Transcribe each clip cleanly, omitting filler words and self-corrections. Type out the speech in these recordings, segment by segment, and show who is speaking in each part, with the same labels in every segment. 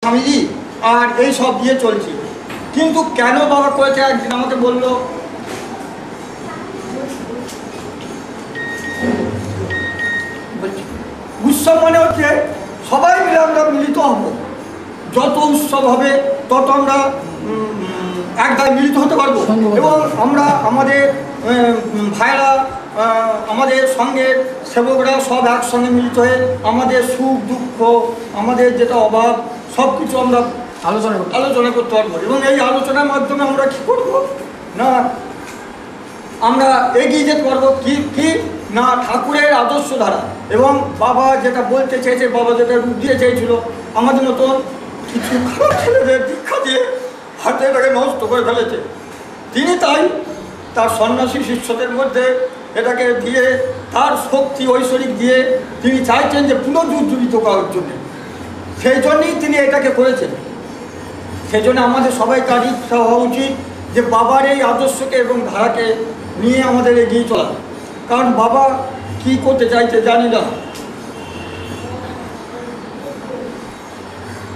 Speaker 1: স্বামীজি আর এই সব দিয়ে চলছি। কিন্তু কেন বাবা করেছে একদিন আমাকে বললো, উৎসব মানে হচ্ছে সবাই মিলে আমরা মিলিত হব, যত উৎসব হবে তত আমরা এক জায়গায় মিলিত হতে পারবো এবং আমরা আমাদের ভাইরা আমাদের সঙ্গের সেবকরা সব একসঙ্গে মিলিত হয়ে আমাদের সুখ দুঃখ আমাদের যেটা অভাব সব কিছু আমরা আলোচনা করতে পারবো এবং এই আলোচনার মাধ্যমে আমরা কী করবো না আমরা এগিয়ে যেতে পারবো কি না ঠাকুরের আদর্শ ধারা। এবং বাবা যেটা বলতে চেয়েছে, বাবা যেটা রূপ দিয়ে চেয়েছিল, আমাদের মতন কিছু খারাপ ছেলেদের দীক্ষা দিয়ে হাতে এটাকে নষ্ট করে ফেলেছে। তিনি তাই তার সন্ন্যাসী শিষ্যদের মধ্যে এটাকে দিয়ে তার শক্তি ঐশ্বরিক দিয়ে তিনি চাইছেন যে পুনরুজ্জীবিত করার জন্য, সেই জন্যই তিনি এটাকে করেছেন। সেই জন্য আমাদের সবাই তার ইচ্ছা হওয়া উচিত যে বাবার এই আদর্শকে এবং ধারাকে নিয়ে আমাদের এগিয়ে চলা। কারণ বাবা কি করতে চাইছে জানি না।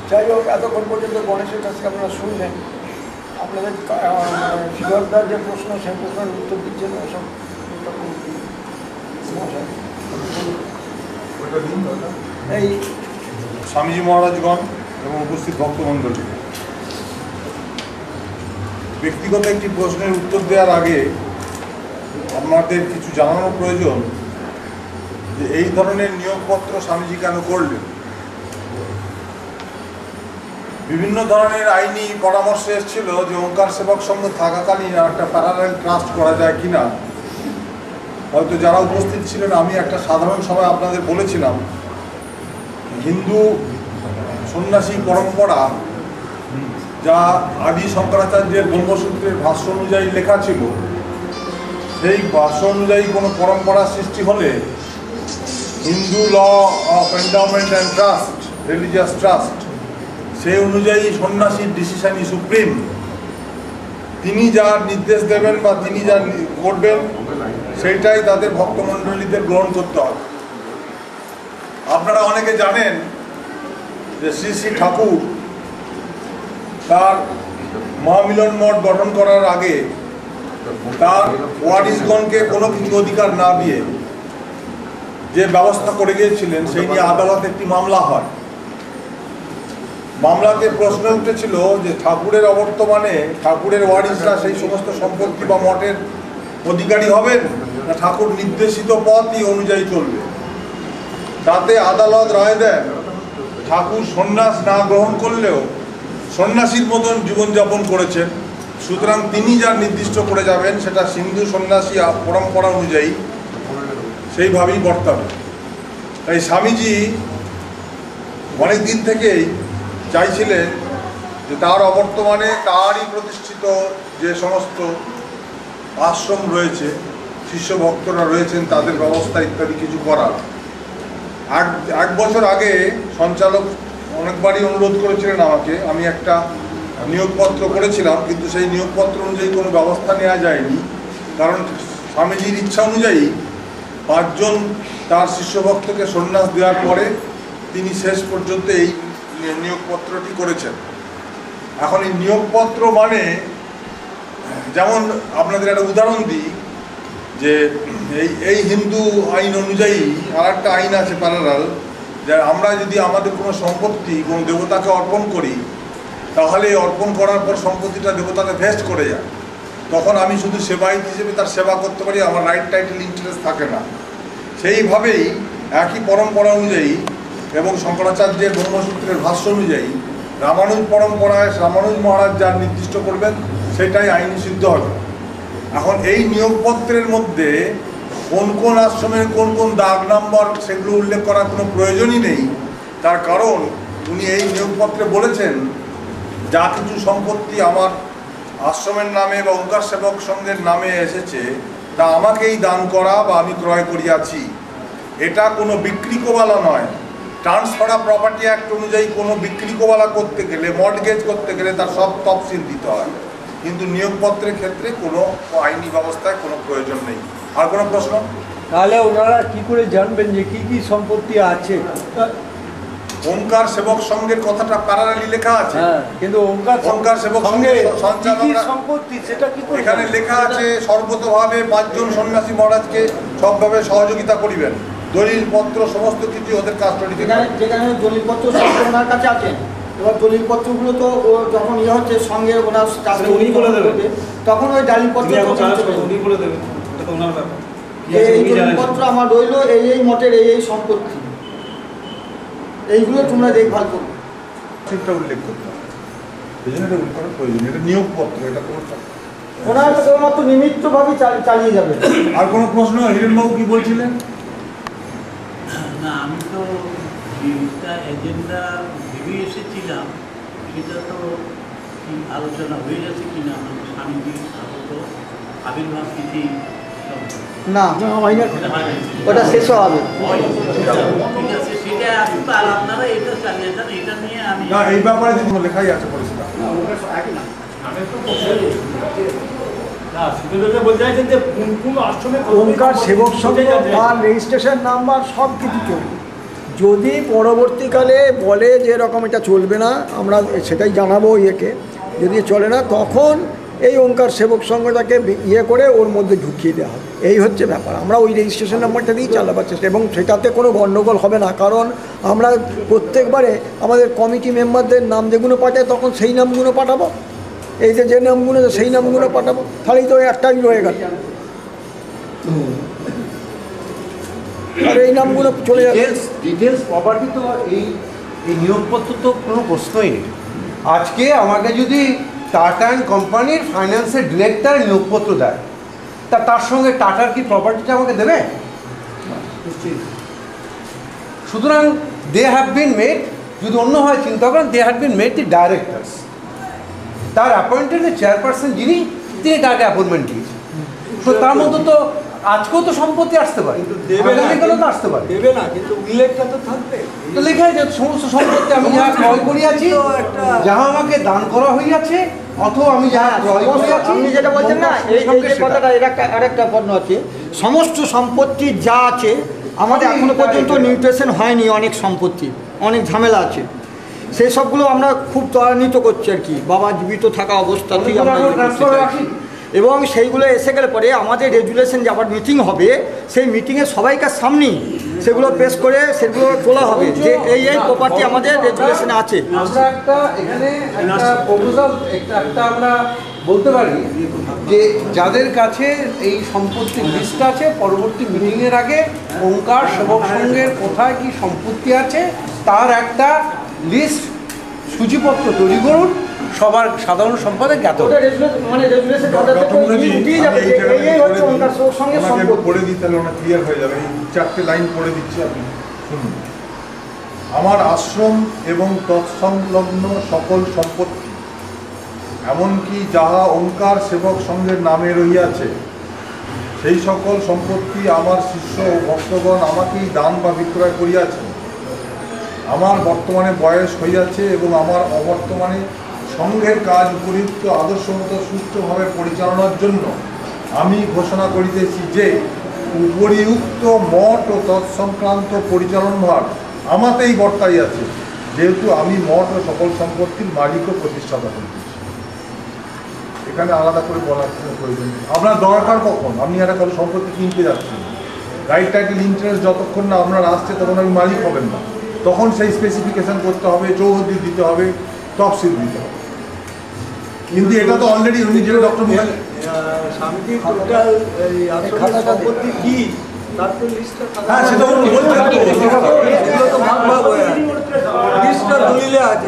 Speaker 2: যাই হোক, এতক্ষণ পর্যন্ত গণেশের কাছে আপনারা শুনলেন। আপনাদের শিবদার যে প্রশ্ন, সেই প্রশ্নের উত্তর দিচ্ছেন সব এই
Speaker 3: স্বামীজি মহারাজগণ এবং উপস্থিত ভক্তমণ্ডলী, ব্যক্তিগত একটি প্রশ্নের উত্তর দেওয়ার আগে আপনাদের কিছু জানানো প্রয়োজন যে এই ধরনের নিয়োগপত্র স্বামীজি কেন করলেন। বিভিন্ন ধরনের আইনি পরামর্শ এসেছিল যে ওঙ্কার সেবক সংঘ থাকাকালীন একটা প্যারালাল ট্রাস্ট করা যায় কিনা। হয়তো যারা উপস্থিত ছিলেন, আমি একটা সাধারণ সভায় আপনাদের বলেছিলাম হিন্দু সন্ন্যাসী পরম্পরা যা আদি শঙ্করাচার্যের ব্রহ্মসূত্রের ভাষ্য অনুযায়ী লেখা ছিল, সেই ভাষ্য অনুযায়ী কোনো পরম্পরা সৃষ্টি হলে Hindu law of endowment and trust, religious trust, সেই অনুযায়ী সন্ন্যাসীর ডিসিশনই সুপ্রিম। তিনি যা নির্দেশ দেবেন বা তিনি যা করবেন সেইটাই তাদের ভক্তমণ্ডলীদের গ্রহণ করতে হবে। আপনারা অনেকে জানেন যে শ্রী শ্রী ঠাকুর তার মহামিলন মঠ গঠন করার আগে তার ওয়ারিসগণকে কোনো কিছু অধিকার না দিয়ে যে ব্যবস্থা করে গিয়েছিলেন, সেই নিয়ে আদালতে একটি মামলা হয়। মামলাতে প্রশ্ন উঠেছিল যে ঠাকুরের অবর্তমানে ঠাকুরের ওয়ারিসরা সেই সমস্ত সম্পত্তি বা মঠের অধিকারী হবেন না ঠাকুর নির্দেশিত পথই অনুযায়ী চলবে। তাতে আদালত রায় দেন ঠাকুর সন্ন্যাস না গ্রহণ করলেও সন্ন্যাসীর মতন জীবনযাপন করেছেন, সুতরাং তিনি যা নির্দিষ্ট করে যাবেন সেটা হিন্দু সন্ন্যাসী পরম্পরা অনুযায়ী সেইভাবেই বর্তাবে। তাই স্বামীজি অনেক দিন থেকেই চাইছিলেন যে তার অবর্তমানে তারই প্রতিষ্ঠিত যে সমস্ত আশ্রম রয়েছে, শিষ্য ভক্তরা রয়েছেন, তাদের ব্যবস্থা ইত্যাদি কিছু করার। এক বছর আগে সঞ্চালক অনেকবারই অনুরোধ করেছিলেন আমাকে, আমি একটা নিয়োগপত্র করেছিলাম, কিন্তু সেই নিয়োগপত্র অনুযায়ী কোনো ব্যবস্থা নেওয়া যায়নি। কারণ স্বামীজির ইচ্ছা অনুযায়ী 5 জন তার শিষ্যভক্তকে সন্ন্যাস দেওয়ার পরে তিনি শেষ পর্যন্ত এই নিয়োগপত্রটি করেছেন। এখন এই নিয়োগপত্র মানে, যেমন আপনাদের একটা উদাহরণ দিই, যে এই হিন্দু আইন অনুযায়ী আর একটা আইন আছে প্যারালাল, যে আমরা যদি আমাদের কোনো সম্পত্তি কোনো দেবতাকে অর্পণ করি, তাহলে অর্পণ করার পর সম্পত্তিটা দেবতাকে ভেস্ট করে যায়, তখন আমি শুধু সেবায়িত হিসেবে তার সেবা করতে পারি, আমার রাইট টাইটেল ইন্টারেস্ট থাকে না। সেইভাবেই একই পরম্পরা অনুযায়ী এবং শঙ্করাচার্যের ব্রহ্মসূত্রের ভাষ্য অনুযায়ী রামানুজ পরম্পরায় রামানুজ মহারাজ যা নির্দিষ্ট করবেন সেটাই আইনি সিদ্ধ হবে। এখন এই নিয়োগপত্রের মধ্যে কোন কোন আশ্রমের কোন কোন দাগ নাম্বার সেগুলো উল্লেখ করার কোনো প্রয়োজনই নেই। তার কারণ উনি এই নিয়োগপত্রে বলেছেন যা কিছু সম্পত্তি আমার আশ্রমের নামে বা ওঙ্কার সেবক সংঘের নামে এসেছে তা আমাকেই দান করা বা আমি ক্রয় করিয়াছি। এটা কোনো বিক্রি কোবালা নয়। ট্রান্সফার অফ প্রপার্টি অ্যাক্ট অনুযায়ী কোনো বিক্রি কোবালা করতে গেলে, মর্টগেজ করতে গেলে তার সব তফসিল দিতে হয়, কিন্তু নিয়োগপত্রের ক্ষেত্রে কোনো আইনি ব্যবস্থায় কোনো প্রয়োজন নেই। আর কোনো প্রশ্ন?
Speaker 2: তাহলে ওনারা কি করে জানবেন যে কি কি সম্পত্তি আছে?
Speaker 3: ওঙ্কার সেবক সংঘের কথাটা প্যারালালি লেখা আছে।
Speaker 4: কিন্তু
Speaker 3: ওঙ্কার সেবক সংঘের সঞ্চালকরা
Speaker 4: সম্পত্তি সেটা কি করে?
Speaker 3: এখানে লেখা আছে সর্বতভাবে 5 জন সন্ন্যাসী মহারাজকে সবভাবে সহযোগিতা করিবেন, দলিলপত্র সমস্ত কিছু ওদের কাস্টডিতে।
Speaker 1: যেখানে দলিলপত্র সব ওনার কাছে আছে, এবার দলিলপত্রগুলো তো যখন ইয়ে হচ্ছে সঙ্গে ওনার কাছে
Speaker 5: উনি বলে দেবেন,
Speaker 1: তখন ওই দলিলপত্র
Speaker 5: উনি বলে দেবেন, এটা তো ওনার ব্যাপার।
Speaker 1: এই দলিলপত্র আমার রইলো, এই মঠের এই সম্পত্তি, এইগুলো তোমরা দেখভাল করবে,
Speaker 3: সেটা উল্লেখ করতে হবে। এই জন্য এটা উল্লেখ করার প্রয়োজন। এটা নিয়োগপত্র, এটা কোনো
Speaker 1: ওনারা কেবলমাত্র নিমিত্তভাবে চালিয়ে যাবে।
Speaker 3: আর কোনো প্রশ্ন? হিরেনবাবু কি বলছিলেন?
Speaker 6: না, আমি তো জিনিসটা এজেন্ডা ভেবে এসেছিলাম, সেটা তো কি আলোচনা হয়ে গেছে কিনা, মানে স্বামীজির স্বাগত আবির্ভাব তিথি
Speaker 1: না ওটা শেষ হবে।
Speaker 6: ঠিক আছে, সেটা আসুক, আর আপনারা এটা চালিয়ে যান, এটা নিয়ে আমি
Speaker 3: না, এই ব্যাপারে যদি লেখাই আছে পরিষ্কার।
Speaker 2: ওঙ্কার সেবক সংঘ তার রেজিস্ট্রেশন নাম্বার সব কিছু চলবে। যদি পরবর্তীকালে বলে যে এরকম এটা চলবে না, আমরা সেটাই জানাবো ইয়েকে, যদি চলে না তখন এই ওঙ্কার সেবক সংঘটাকে ইয়ে করে ওর মধ্যে ঢুকিয়ে দেওয়া হবে। এই হচ্ছে ব্যাপার। আমরা ওই রেজিস্ট্রেশন নাম্বারটা দিয়েই চালাবার চেষ্টা, এবং সেটাতে কোনো গণ্ডগোল হবে না, কারণ আমরা প্রত্যেকবারে আমাদের কমিটি মেম্বারদের নাম যেগুলো পাঠায় তখন সেই নামগুলো পাঠাবো, এই যে নামগুলো সেই নামগুলো পাঠাবো, তাহলেই তো একটাই রয়ে গেল, আর এই নামগুলো চলে যাবে।
Speaker 4: ডিটেলস প্রপার্টি তো এই নিয়োগপত্র তো কোনো প্রশ্নই নেই। আজকে আমাকে যদি টাটা অ্যান্ড কোম্পানির ফাইন্যান্সের ডিরেক্টর নিয়োগপত্র দেয়, তার সঙ্গে টাটার কি প্রপার্টিটা আমাকে দেবে? সুতরাং দে হ্যাভ বিন মেড, যদি অন্য হয় চিন্তা করেন, they have been made the directors. তার অ্যাপয়েন্টেড চেয়ারপারসন যিনি, তিনি তাকে অ্যাপয়েন্টমেন্ট দিয়েছেন। তো তার মধ্যে তো আজকেও তো সম্পত্তি আসতে পারে, আগামীকালও তো আসতে পারে,
Speaker 2: দেবে না, কিন্তু উল্লেখটা তো থাকবে।
Speaker 4: তো লেখা আছে সমস্ত সম্পত্তি আমি যাহা ক্রয় করিয়াছি, যাহা আমাকে দান করা হইয়াছে, অথবা আমি যাহা ক্রয় করিয়াছি।
Speaker 1: আপনি যেটা বলছেন না, এই যে কথাটা আরেকটা পণ্য আছে, সমস্ত সম্পত্তি যা আছে আমাদের এখনো পর্যন্ত নিউট্রেশন হয়নি, অনেক সম্পত্তি, অনেক ঝামেলা আছে, সেই সবগুলো আমরা খুব ত্বরান্বিত করছি আর কি, বাবা জীবিত থাকা অবস্থাতেই আমরা
Speaker 4: ট্রান্সফার রাখি।
Speaker 1: এবং সেইগুলো এসে গেলে পরে আমাদের রেজুলেশন যে আবার মিটিং হবে, সেই মিটিংয়ে সবাইকার সামনেই সেগুলো পেশ করে সেগুলো তোলা হবে যে এই প্রপার্টি আমাদের রেজুলেশনে আছে।
Speaker 4: আমরা একটা এখানে একটা প্রপোজাল একটা আমরা বলতে পারি যে যাদের কাছে এই সম্পত্তির লিস্ট আছে, পরবর্তী মিটিংয়ের আগে ওঙ্কার সেবক সংঘের কোথায় কি সম্পত্তি আছে তার একটা লিস্ট সূচিপত্র তৈরি করুন, সবার সাধারণ সম্পাদক জ্ঞাত।
Speaker 3: পড়ে দিই, তাহলে ওটা ক্লিয়ার হয়ে যাবে। এই 4টে লাইন পড়ে দিচ্ছি, আপনি শুনুন। আমার আশ্রম এবং তৎসংলগ্ন সকল সম্পত্তি, এমনকি যাহা ওঙ্কার সেবক সংঘের নামে রহিয়াছে, সেই সকল সম্পত্তি আমার শিষ্য ও ভক্তগণ আমাকেই দান বা বিক্রয় করিয়াছেন। আমার বর্তমানে বয়স হইয়াছে এবং আমার অবর্তমানে সংঘের কাজ উপযুক্ত আদর্শমত সুষ্ঠুভাবে পরিচালনার জন্য আমি ঘোষণা করিতেছি যে উপরিউক্ত মঠ ও তৎসংক্রান্ত পরিচালনভার আমাতেই বর্তাইয়াছে, যেহেতু আমি মঠ ও সকল সম্পত্তির মালিক ও প্রতিষ্ঠাতা করিতেছি। এখানে আলাদা করে বলার প্রয়োজন নেই। আপনার দরকার কখন? আপনি একটা কোনো সম্পত্তি কিনতে যাচ্ছেন, রাইট টাইটেল ইন্টারেস্ট যতক্ষণ না আপনার আসছে তখন আপনি মালিক হবেন না, তখন সেই স্পেসিফিকেশন করতে হবে, চৌহদ্দি দিতে হবে, তফসিল দিতে হবে। কিন্তু এটা তো অলরেডি উনি যেটা ডক্টর
Speaker 2: স্বামীজি টোটাল এই আসলে সম্পত্তি কি তার তো লিস্টটা থাকে।
Speaker 3: হ্যাঁ, সেটা উনি বলছেন তো।
Speaker 2: এগুলো তো ভাগ ভাগ হয়ে আছে, লিস্টটা দলিলে আছে,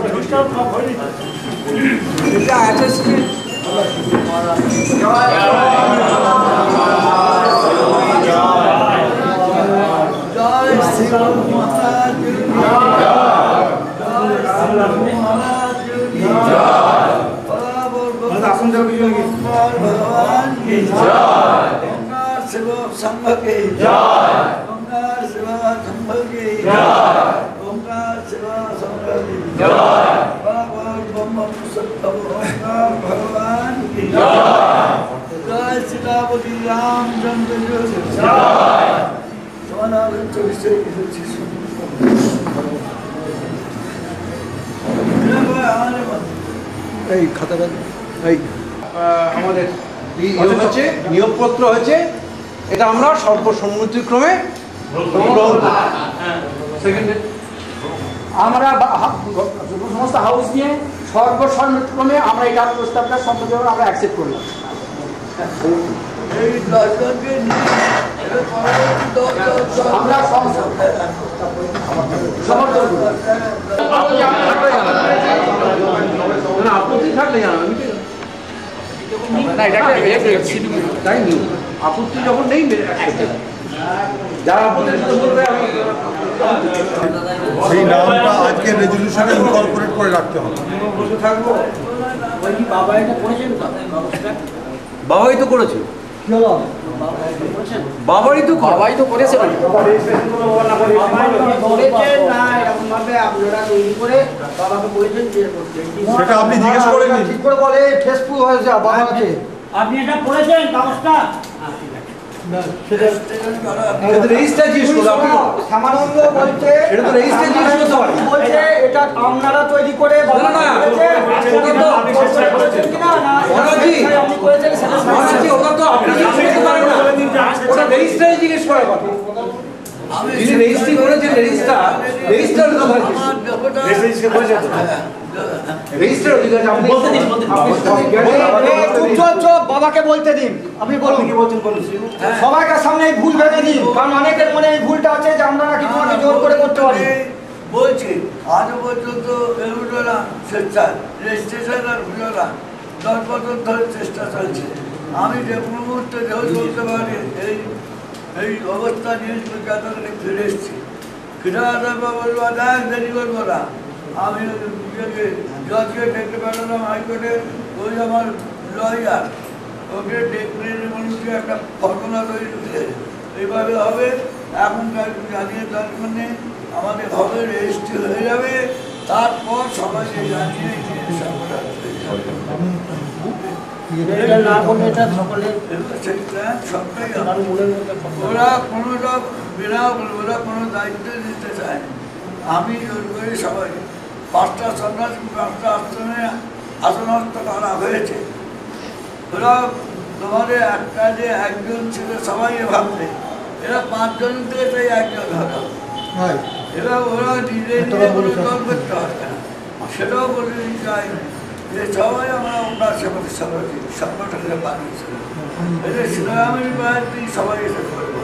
Speaker 2: এটা অ্যাটাচমেন্ট। জয় শ্রী মহারাজ কি জয়, ভগবান কি জয়, ওঙ্কার সেবক সংঘ কি জয়, ওঙ্কার সেবক সংঘ কি জয়, ওঙ্কার সেবক সংঘ কি জয়, ভগবান ব্রহ্ম সত্য ওঙ্কার ভগবান কি জয়, জয় সীতাপতি রামচন্দ্র জয়। তোমার 24 এই খাতাটা এই
Speaker 4: আমাদের হচ্ছে নিয়োগপত্র হয়েছে, এটা আমরা সর্বসম্মতিক্রমে গ্রহণ করি। সেকেন্ডে
Speaker 7: আমরা সমস্ত হাউস নিয়ে সর্বসম্মতিক্রমে আমরা এটা প্রস্তাবটা সম্পূর্ণ আমরা অ্যাকসেপ্ট করলাম। আমরা সমর্থন
Speaker 4: আপত্তি থাকলে জানাবেন, তাই নিয়ম। আপত্তি যখন নেই যারা আপত্তি বলবে
Speaker 3: সেই নামটা আজকে রেজলিউশনে ইনকর্পোরেট করে রাখতে হবে।
Speaker 4: থাকবো। বাবাই তো করেছে, বাবাই তো
Speaker 7: করেছে
Speaker 3: সেটা আপনি জিজ্ঞেস করে নিন।
Speaker 2: ঠিক করে বলে ফেসবুক হয়েছে বাবা আছে
Speaker 8: আপনি এটা পড়েছেন কাগজটা?
Speaker 4: রেজিস্টার জিজ্ঞেস করলো আপনি,
Speaker 2: শ্যামানন্দ বলছে
Speaker 4: এটা তো রেজিস্টার জিজ্ঞেস করতে পারেন।
Speaker 2: বলছে এটা আপনারা তৈরি করে বাবা
Speaker 4: না,
Speaker 2: করেছে।
Speaker 4: ওটা তো
Speaker 2: আপনি করেছেন কিনা না
Speaker 4: মহারাজি,
Speaker 2: আপনি করেছেন সেটা
Speaker 4: মহারাজি, ওটা তো আপনি জিজ্ঞেস করতে পারেন না, ওটা রেজিস্টারে জিজ্ঞেস করার কথা। যিনি রেজিস্ট্রি করেছেন রেজিস্টার কথা রেজিস্টার অধিকার আপনি
Speaker 2: চুপ বাবাকে বলতে দিন। আপনি বলুন কি বলছেন বলুন। সবাইকার সামনে এই ভুল ভেবে দিন, কারণ অনেকের মনে এই ভুলটা আছে যে আমরা নাকি তোমাকে জোর করে করতে পারি।
Speaker 9: বলছি আজও পর্যন্ত এগুলো না স্বেচ্ছায় রেজিস্ট্রেশন আর হলো না, 10 বছর ধরে চেষ্টা চলছে। আমি যে কোনো মুহূর্তে যেও চলতে পারি এই অবস্থা নিয়ে কলকাতাকে ফিরে এসেছি। ফিরে আসার পর বলবো দেখ দেরি করবো না, আমি জজকে ডেকে পাঠালাম হাইকোর্টে, ওই আমার লয়ার ওকে ডেকে বলছি একটা ঘটনা তৈরি করে এইভাবে হবে, এখনকার জানিয়ে দরকার নেই, আমাদের হবে রেজিস্ট্রি হয়ে যাবে, তারপর সবাইকে জানিয়ে ওরা কোনো দায়িত্ব দিতে চায়। আমি জোর করে সবাই 5টা সন্ন্যাসী 5টা আশ্রমে আসনস্থ করা হয়েছে। ওরা তোমাদের একটা যে একজন ছিল সবাই ভাববে, এরা 5 জন থেকে তাই একজন হলো, এরা ওরা নিজে নিজে কোনো দল করতে পারবে না, সেটাও বলে দিতে চাই যে সবাই আমরা ওনার সেবাকে সংগঠনে বানিয়েছিল, এটা শিলারামের বাড়িতে সবাই এসে করবো।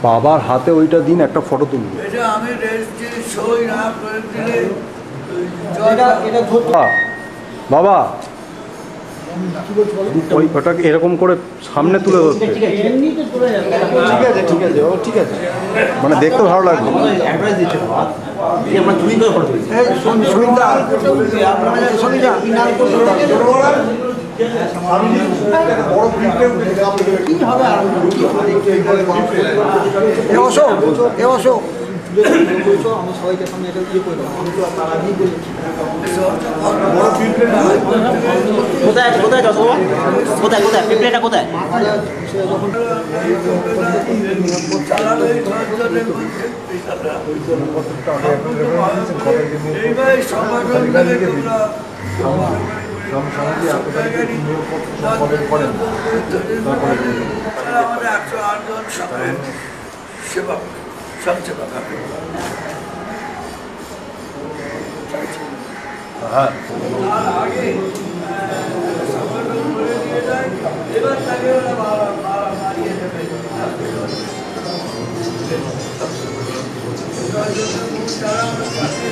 Speaker 3: বাবার হাতে ওইটা দিন, একটা ফটো তুলুন।
Speaker 9: এটা আমি রেজিস্ট্রি সই না করে দিলে
Speaker 3: বাবা ওই ওটাকে এরকম করে সামনে তুলে ধরতে,
Speaker 8: এমনিতে চলে যাবে।
Speaker 2: ঠিক আছে ও ঠিক আছে।
Speaker 3: মানে দেখতে ভালো লাগবে।
Speaker 2: আমি সবাইকে সামনে এটা ইয়ে করে দেবো, আমি তো তার আগেই বলেছি।
Speaker 8: কোথায় কোথায় যাবো? কোথায় কোথায় পিঁপড়েটা কোথায়?
Speaker 9: এইভাবে সংগঠন থেকে তোমরা আমাদের 108 জন সেবক সবসেবক আগে সংগঠন করে দিয়ে যায়, এবার তাকে ওরা মারিয়ে দেবে। যারা আমরা কাছে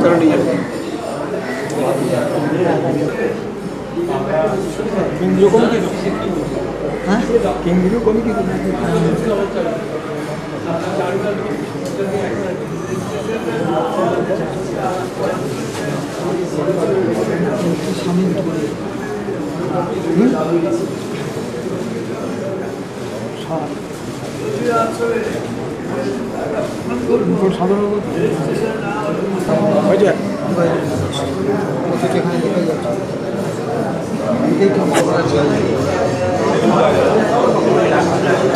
Speaker 4: চলো নিয়ে যাবো।
Speaker 2: কেন্দ্রীয় কমিটি, হ্যাঁ কেন্দ্রীয় কমিটি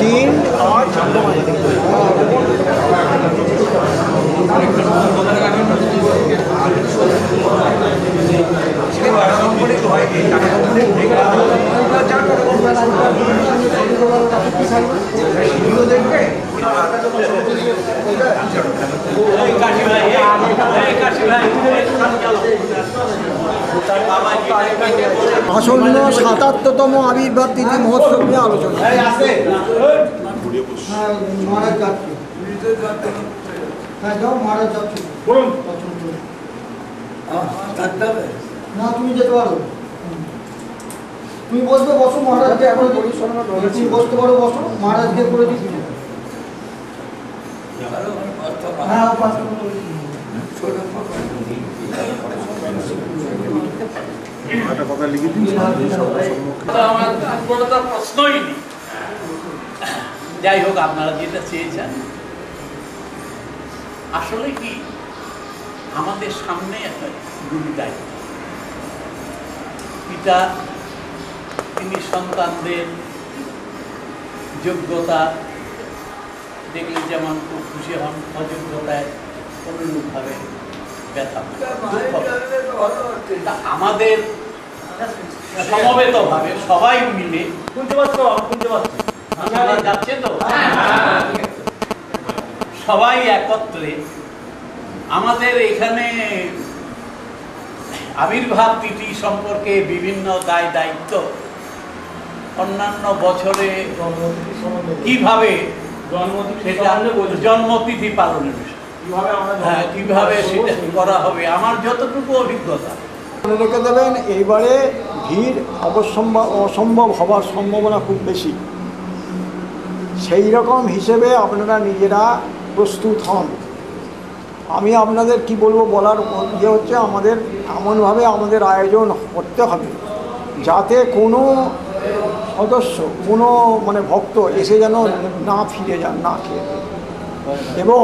Speaker 2: तीन आठ আসন্ন ৭৭তম আবির্ভাব তিথি মহোৎসব নিয়ে আলোচনা। না তুমি যেতে পারো, তুমি বসবে, বসো, মহারাজকে করে দিই, তুমি বসতে পারো, বসো, মহারাজকে করে দিই। হ্যাঁ
Speaker 6: প্রশ্নই নেই। যাই হোক, আপনারা যেটা চেয়েছেন আসলে কি আমাদের সামনে একটা গুরু দায়িত্ব। পিতা তিনি সন্তানদের যোগ্যতা দেখলে যেমন খুব খুশি হন, অযোগ্যতায় অনুরূপভাবে ব্যথা। আমাদের সমবেতভাবে সবাই মিলে যাচ্ছে তো, সবাই একত্রে আমাদের এখানে আবির্ভাব তিথি সম্পর্কে বিভিন্ন দায় দায়িত্ব অন্যান্য বছরে কিভাবে সেটা জন্মতিথি পালনের বিষয়, হ্যাঁ কিভাবে সেটা করা হবে, আমার যতটুকু অভিজ্ঞতা।
Speaker 2: মনে রেখে দেবেন, এইবারে ভিড় অসম্ভব হবার সম্ভাবনা খুব বেশি। সেই রকম হিসেবে আপনারা নিজেরা প্রস্তুত হন। আমি আপনাদের কি বলবো, বলার ইয়ে হচ্ছে, আমাদের এমনভাবে আমাদের আয়োজন করতে হবে যাতে কোনো সদস্য, কোনো মানে ভক্ত এসে যেন না ফিরে যান না খেয়ে, এবং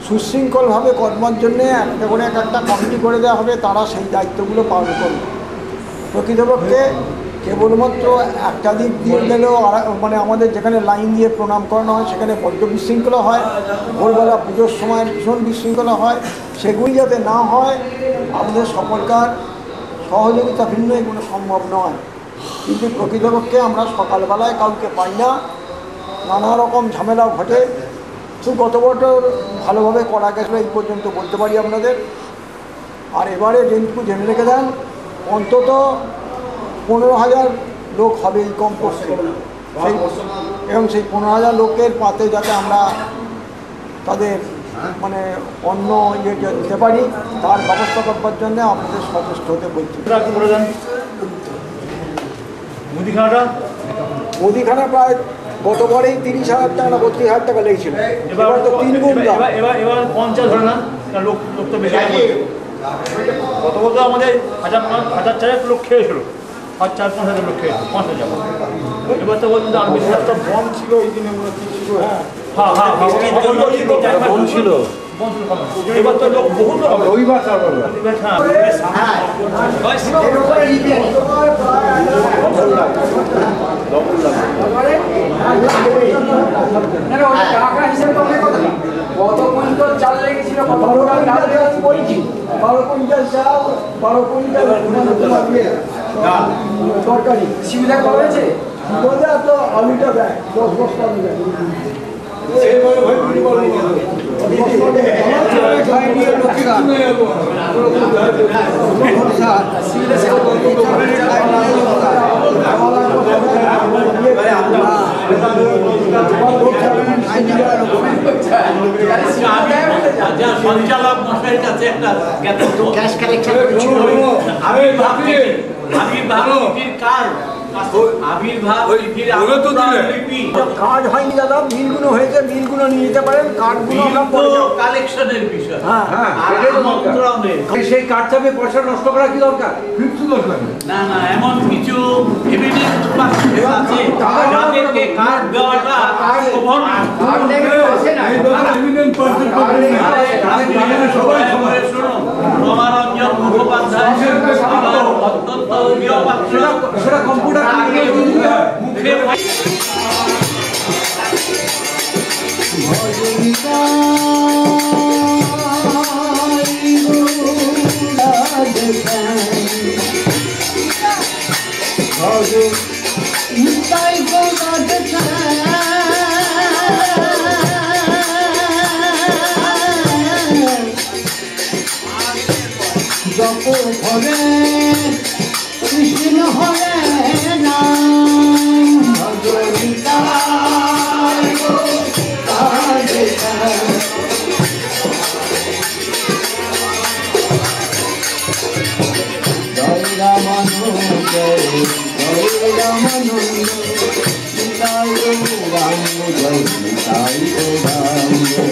Speaker 2: সুশৃঙ্খলভাবে কর্মার জন্যে একটা করে একটা কমিটি করে দেওয়া হবে, তারা সেই দায়িত্বগুলো পালন করবে। প্রকৃতপক্ষে কেবলমাত্র একটা দিক দিয়ে গেলেও মানে আমাদের যেখানে লাইন দিয়ে প্রণাম করানো হয় সেখানে বড্ড বিশৃঙ্খলা হয়, ভোরবেলা পুজোর সময় ভীষণ বিশৃঙ্খলা হয়, সেগুলি যাতে না হয় আমাদের সকলকার সহযোগিতা ভিন্ন এগুলো সম্ভব নয়। কিন্তু প্রকৃতপক্ষে আমরা সকালবেলায় কাউকে পাই না, নানা রকম ঝামেলা ঘটে। তো গত বছর ভালোভাবে করা গেছিলো এই পর্যন্ত বলতে পারি আপনাদের। আর এবারে যেটুকু জেনে রেখে দেন, অন্তত 15,000 লোক হবে এই কমপক্ষে, এবং সেই 15,000 লোকের পাতে যাতে আমরা তাদের মানে অন্য ইয়ে দিতে পারি, তার ব্যবস্থা করবার জন্য আপনাদের সচেষ্ট হতে বলছি। মুদিখানা প্রায় গতবারেই 30,000 টাকা না 32,000 টাকা লেগেছিল, এবার তো 3 গুণ দাম।
Speaker 5: এবার 50 ধরে না, লোক তো বেশি। গত বছর আমাদের 1,000 লোক খেয়েছিল, আর 4-5,000 লোক খেয়েছিল, 5,000। এবার তো বলুন আর বেশি একটা বম ছিল এই দিনে, বম ছিল, এবার তো লোক বহু রবিবার
Speaker 7: কত কুইন্টাল চাল লেগেছিল,
Speaker 2: 12 কুইন্টাল চাল, 12 কুইন্টাল তরকারি।
Speaker 7: সুবিধা করা হয়েছে
Speaker 2: তো আলুটা দেয় 10 বস্তা আলু দেয়।
Speaker 6: সঞ্চালক মশাইয়ের কাছে একটা ক্যাশ কালেকশন
Speaker 2: কার্ড হয়নি দাদা, মিলগুলো হয়েছে, মিলগুলো নিয়ে যেতে পারেন, কার্ডগুলো আমরা পরে
Speaker 6: কালেকশনের বিষয়।
Speaker 4: সেই কার্ড চাপে পয়সা নষ্ট করা কি দরকার?
Speaker 6: না না, এমন কিছু এভিডেন্স আছে যাদেরকে কার্ড দেওয়াটা শোভন। শুনুন, রমারঞ্জন মুখোপাধ্যায় অত্যন্ত প্রিয় পাত্র,
Speaker 4: সেটা কম্পিউটার
Speaker 6: মুখে
Speaker 10: ঘরে কৃষ্ণ হরে নাম ভজনিতা জয় রামানন্দ জয় রামানন্দ জয় রাম জয় রাম